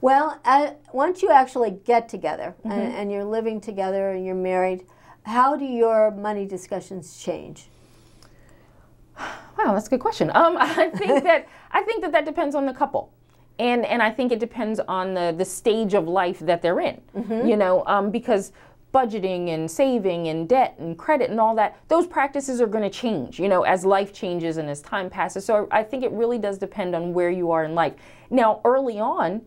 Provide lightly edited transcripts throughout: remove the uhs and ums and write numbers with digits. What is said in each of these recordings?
Well, once you actually get together and you're living together and you're married, how do your money discussions change? Wow, that's a good question. I think that depends on the couple. And I think it depends on the stage of life that they're in, you know, because budgeting and saving and debt and credit and all that, those practices are going to change, you know, as life changes and as time passes. So I think it really does depend on where you are in life. Now, early on,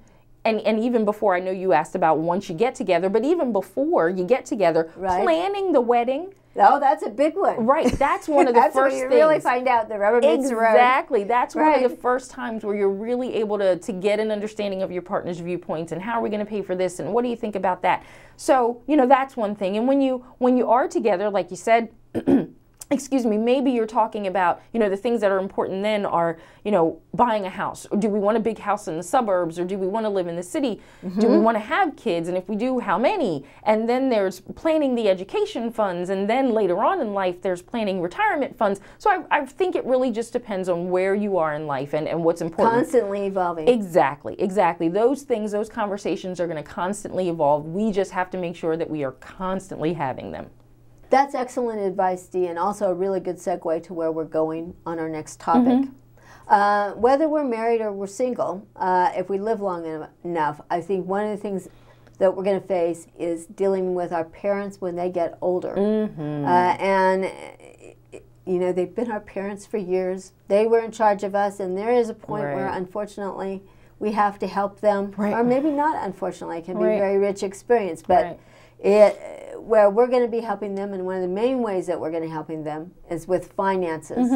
and even before, I know you asked about once you get together, but even before you get together, planning the wedding. Oh, that's a big one. Right, that's one of the first things. That's where you really find out the rubber meets the road. Exactly, that's one of the first times where you're really able to get an understanding of your partner's viewpoints and how are we going to pay for this and what do you think about that. So, you know, that's one thing. And when you are together, like you said, excuse me, maybe you're talking about, you know, the things that are important then are, you know, buying a house. Or do we want a big house in the suburbs, or do we want to live in the city? Do we want to have kids? And if we do, how many? And then there's planning the education funds. And then later on in life, there's planning retirement funds. So I think it really just depends on where you are in life and what's important. Constantly evolving. Exactly, exactly. Those things, those conversations are going to constantly evolve. We just have to make sure that we are constantly having them. That's excellent advice, Dee, and also a really good segue to where we're going on our next topic. Whether we're married or we're single, if we live long enough, I think one of the things that we're going to face is dealing with our parents when they get older. And, you know, they've been our parents for years. They were in charge of us, and there is a point where, unfortunately, we have to help them. Or maybe not, unfortunately. It can be a very rich experience. But where we're going to be helping them, and one of the main ways that we're going to be helping them is with finances.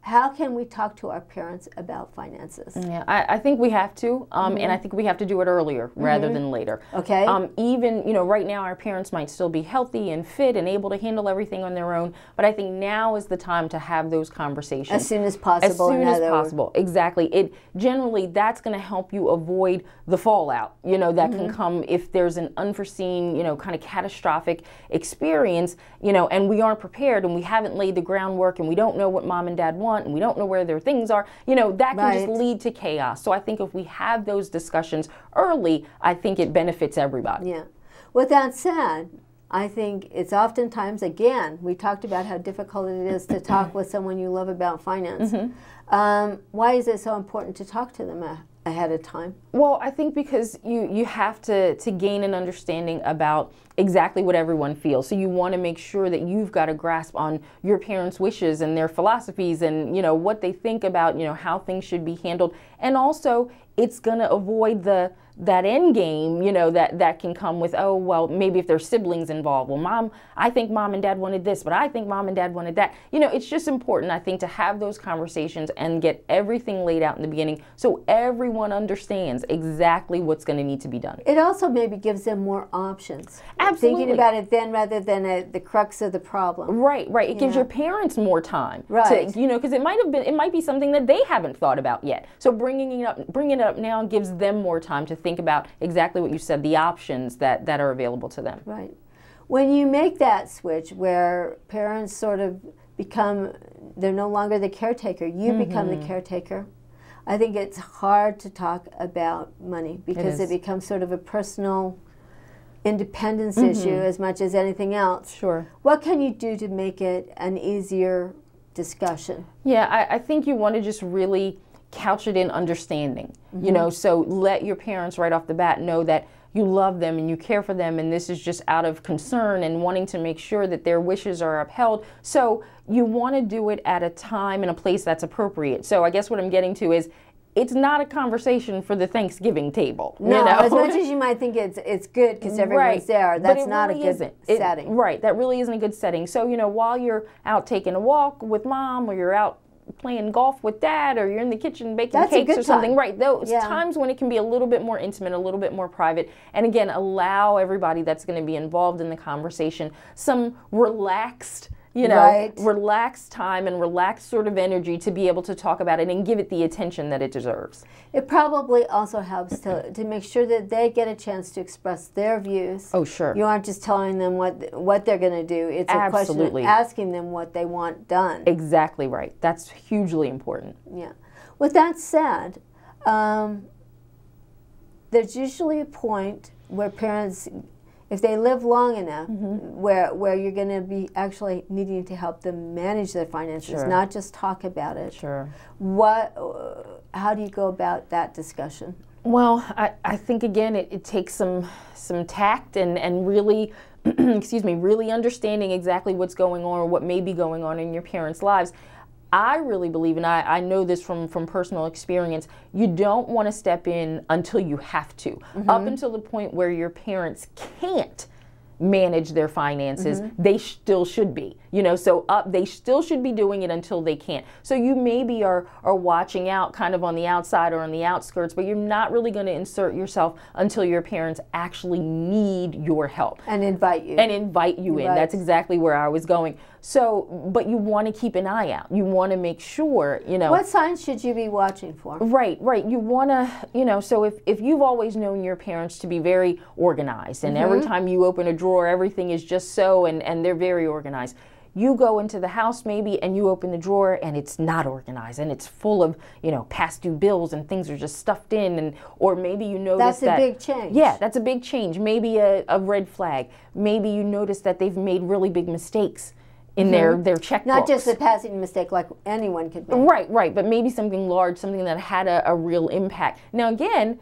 How can we talk to our parents about finances? Yeah, I think we have to, and I think we have to do it earlier rather than later. Okay. Even, you know, right now our parents might still be healthy and fit and able to handle everything on their own, but I think now is the time to have those conversations. As soon as possible. As soon as possible, exactly. Generally, that's going to help you avoid the fallout, you know, that can come if there's an unforeseen, you know, kind of catastrophic experience, you know, and we aren't prepared and we haven't laid the groundwork and we don't know what mom and dad want and we don't know where their things are, you know, that can just lead to chaos. So I think if we have those discussions early, I think it benefits everybody. Yeah. With that said, I think it's oftentimes, again, we talked about how difficult it is to talk with someone you love about finance. Why is it so important to talk to them ahead of time? Well, I think because you have to gain an understanding about exactly what everyone feels. So you want to make sure that you've got a grasp on your parents' wishes and their philosophies and, you know, what they think about, you know, how things should be handled. And also, it's going to avoid that end game, you know, that can come with, oh, well, maybe if there's siblings involved. Well, I think mom and dad wanted this, but I think mom and dad wanted that. You know, it's just important, I think, to have those conversations and get everything laid out in the beginning so everyone understands exactly what's going to need to be done. It also maybe gives them more options. Absolutely. Thinking about it then rather than the crux of the problem. Right. It gives your parents more time. Right. To, you know, because it might be something that they haven't thought about yet. So bringing it up now gives them more time to think about exactly what you said, the options that are available to them. Right. When you make that switch where parents sort of become, they're no longer the caretaker, you become the caretaker, I think it's hard to talk about money because it becomes sort of a personal independence issue as much as anything else. Sure. What can you do to make it an easier discussion? Yeah, I think you want to just really couch it in understanding, you know, so let your parents right off the bat know that you love them and you care for them and this is just out of concern and wanting to make sure that their wishes are upheld. So you want to do it at a time and a place that's appropriate. So I guess what I'm getting to is it's not a conversation for the Thanksgiving table. No, you know? As much as you might think it's good because everyone's there, that's not really a good setting. Right, that really isn't a good setting. So, you know, while you're out taking a walk with mom or you're out playing golf with dad or you're in the kitchen baking cakes or something. Right, those times when it can be a little bit more intimate, a little bit more private, and again, allow everybody that's going to be involved in the conversation some relaxed, you know, relaxed time and relaxed sort of energy to be able to talk about it and give it the attention that it deserves. It probably also helps to make sure that they get a chance to express their views. Oh, sure. You aren't just telling them what they're going to do. It's a question of asking them what they want done. Exactly right. That's hugely important. Yeah. With that said, there's usually a point where parents, if they live long enough, where you're going to be actually needing to help them manage their finances, not just talk about it. How do you go about that discussion? Well, I think, again, it takes some tact and really, excuse me, really understanding exactly what's going on or what may be going on in your parents' lives. I really believe, and I know this from personal experience, you don't want to step in until you have to. Up until the point where your parents can't manage their finances, they still should be. You know, so they still should be doing it until they can't. So you maybe are watching out kind of on the outside or on the outskirts, but you're not really going to insert yourself until your parents actually need your help. And invite you. In. That's exactly where I was going. So, but you want to keep an eye out. You want to make sure, you know. What signs should you be watching for? Right. You want to, you know, so if you've always known your parents to be very organized, and every time you open a drawer, everything is just so, and they're very organized. You go into the house maybe and you open the drawer and it's not organized and it's full of, you know, past due bills and things are just stuffed in, or maybe you notice that's a big change. Yeah, that's a big change. Maybe a red flag. Maybe you notice that they've made really big mistakes in their checkbooks. Not just a passing mistake like anyone could make. Right, but maybe something large, something that had a real impact. Now again,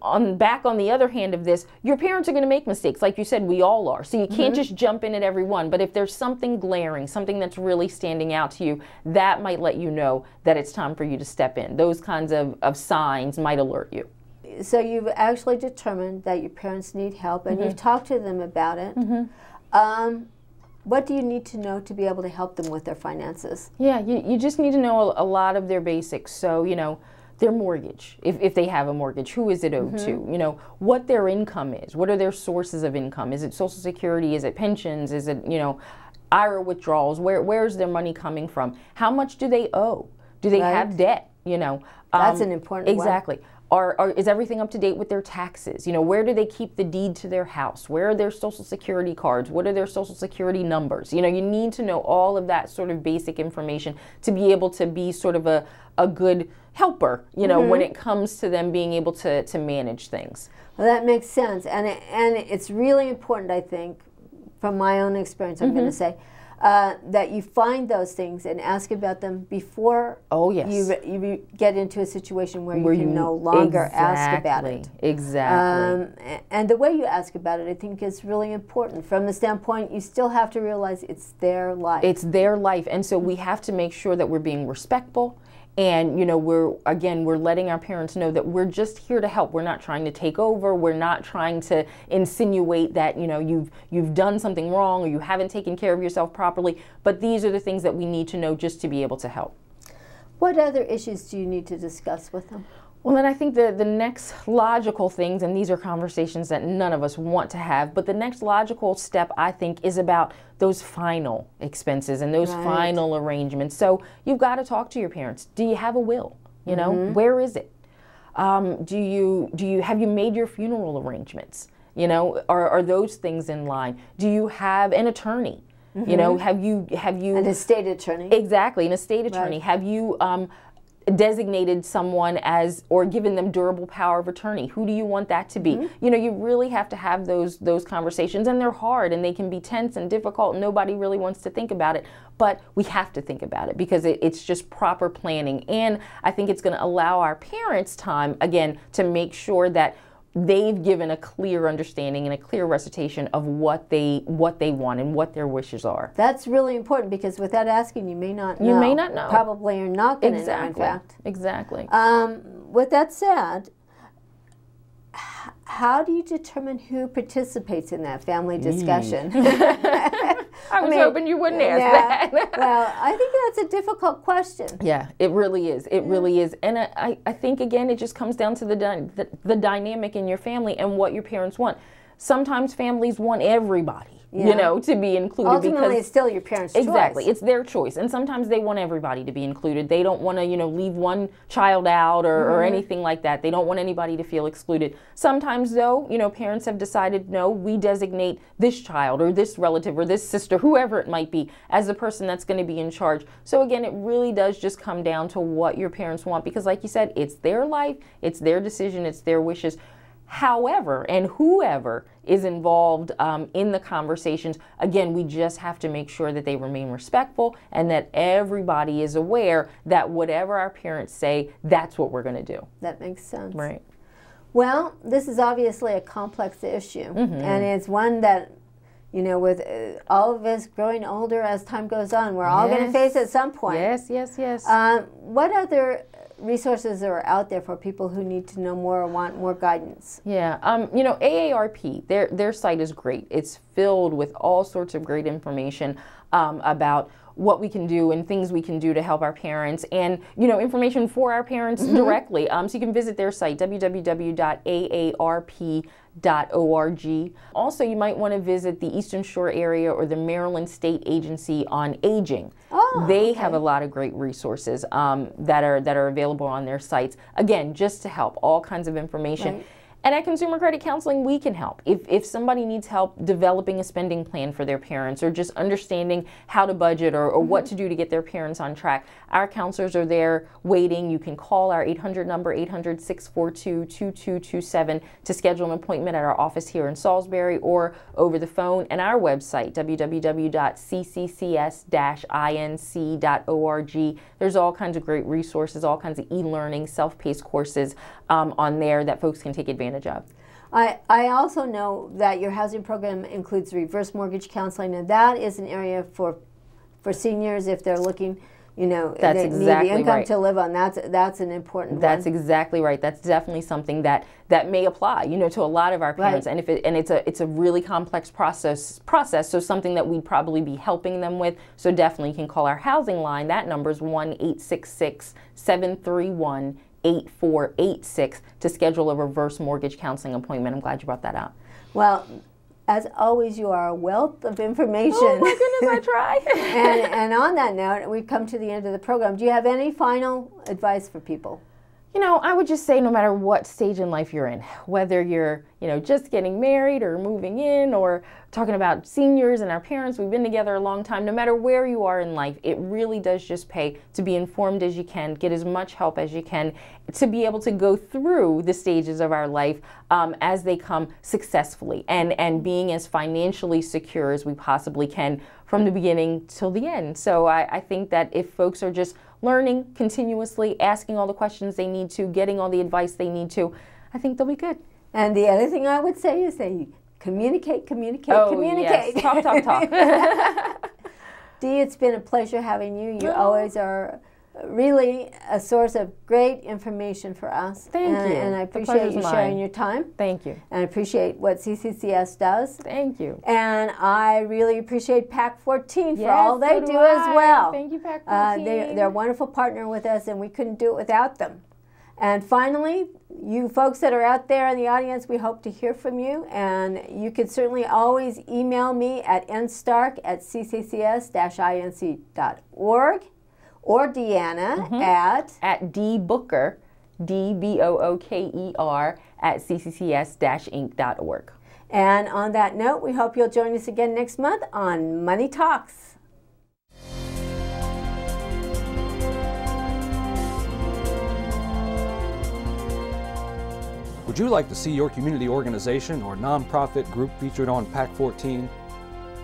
on the other hand of this, your parents are going to make mistakes. Like you said, we all are. So you can't just jump in at every one. But if there's something glaring, something that's really standing out to you, that might let you know that it's time for you to step in. Those kinds of signs might alert you. So you've actually determined that your parents need help, and you've talked to them about it. What do you need to know to be able to help them with their finances? Yeah, you just need to know a lot of their basics. So, you know, their mortgage, if they have a mortgage, who is it owed to? You know, what their income is. What are their sources of income? Is it Social Security? Is it pensions? Is it, you know, IRA withdrawals? Where's their money coming from? How much do they owe? Do they have debt? You know, that's an important one. Exactly. Is everything up to date with their taxes? You know, where do they keep the deed to their house? Where are their Social Security cards? What are their Social Security numbers? You know, you need to know all of that sort of basic information to be able to be sort of a good helper, you know, when it comes to them being able to manage things. Well, that makes sense. And it's really important, I think, from my own experience, I'm going to say, that you find those things and ask about them before you get into a situation where you can no longer ask about it. Exactly. And the way you ask about it, I think, is really important. From the standpoint, you still have to realize it's their life. It's their life. And so we have to make sure that we're being respectful. And, you know, we're letting our parents know that we're just here to help. We're not trying to take over. We're not trying to insinuate that, you know, you've done something wrong or you haven't taken care of yourself properly. But these are the things that we need to know just to be able to help. What other issues do you need to discuss with them? Well, then I think the next logical things, and these are conversations that none of us want to have, but the next logical step, I think, is about those final expenses and those final arrangements. So you've got to talk to your parents. Do you have a will? You know, where is it? Have you made your funeral arrangements? You know, are those things in line? Do you have an attorney? You know, have you an estate attorney? Exactly, an estate attorney. Have you designated someone as, or given them durable power of attorney? Who do you want that to be? You know, you really have to have those conversations, and they're hard and they can be tense and difficult and nobody really wants to think about it, but we have to think about it because it's just proper planning. And I think it's going to allow our parents time, again, to make sure that they've given a clear understanding and a clear recitation of what they want and what their wishes are. That's really important because without asking, you may not know. You may not know. Probably you're not going to know, in fact. Exactly. With that said, how do you determine who participates in that family discussion? I was hoping you wouldn't ask that. Well, I think that's a difficult question. Yeah, it really is. It really is. And I think, again, it just comes down to the dynamic in your family and what your parents want. Sometimes families want everybody, you know, to be included. Ultimately, because it's still your parents' choice. Exactly. It's their choice. And sometimes they want everybody to be included. They don't want to, you know, leave one child out or anything like that. They don't want anybody to feel excluded. Sometimes, though, you know, parents have decided, no, we designate this child or this relative or this sister, whoever it might be, as the person that's going to be in charge. So, again, it really does just come down to what your parents want because, like you said, it's their life, it's their decision, it's their wishes. however and whoever is involved in the conversations, again, we just have to make sure that they remain respectful and that everybody is aware that whatever our parents say, that's what we're going to do. That makes sense. Right. Well, this is obviously a complex issue, and it's one that, you know, with all of us growing older as time goes on, we're all going to face at some point. Yes, yes, yes. What other resources are out there for people who need to know more or want more guidance? Yeah, you know, AARP, their site is great. It's filled with all sorts of great information about what we can do and things we can do to help our parents, and, you know, information for our parents directly. So you can visit their site, www.aarp.org. Also, you might want to visit the Eastern Shore area or the Maryland State Agency on Aging. They have a lot of great resources that are available on their sites. Again, just to help, all kinds of information. Right. And at Consumer Credit Counseling, we can help. If somebody needs help developing a spending plan for their parents, or just understanding how to budget, or what to do to get their parents on track, our counselors are there waiting. You can call our 800 number, 800-642-2227, to schedule an appointment at our office here in Salisbury or over the phone, and our website, www.cccs-inc.org. There's all kinds of great resources, all kinds of e-learning, self-paced courses on there that folks can take advantage of. I also know that your housing program includes reverse mortgage counseling, and that is an area for seniors if they're looking, you know, that's they exactly need the income right. to live on. That's an important That's one. exactly right. That's definitely something that may apply, you know, to a lot of our parents. Right. And it's a really complex process. So something that we'd probably be helping them with. So definitely you can call our housing line. That number is 1-866-731-8486 to schedule a reverse mortgage counseling appointment. I'm glad you brought that up. Well, as always, you are a wealth of information. Oh my goodness, I try. and on that note, we've come to the end of the program. Do you have any final advice for people? You know, I would just say no matter what stage in life you're in, whether you're, you know, just getting married or moving in, or talking about seniors and our parents, we've been together a long time, no matter where you are in life, it really does just pay to be informed as you can, get as much help as you can, to be able to go through the stages of our life as they come successfully, and being as financially secure as we possibly can from the beginning till the end. So I think that if folks are just learning continuously, asking all the questions they need to, getting all the advice they need to, I think they'll be good. And the other thing I would say is they communicate. Yes. Talk. Dee, it's been a pleasure having you. You always are really a source of great information for us. Thank you. And I appreciate you sharing your time. Thank you. And I appreciate what CCCS does. Thank you. And I really appreciate PAC 14 for all they do as well. Thank you, PAC 14. They're a wonderful partner with us, and we couldn't do it without them. And finally, you folks that are out there in the audience, we hope to hear from you. And you can certainly always email me at nstark@cccs-inc.org, or Deanna at dbooker, DBOOKER, at cccs-inc.org. And on that note, we hope you'll join us again next month on Money Talks. Would you like to see your community organization or nonprofit group featured on PAC 14?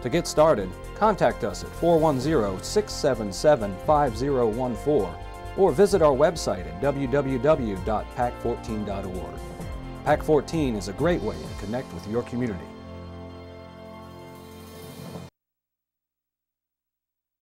To get started, contact us at 410-677-5014 or visit our website at www.pac14.org. PAC 14 is a great way to connect with your community.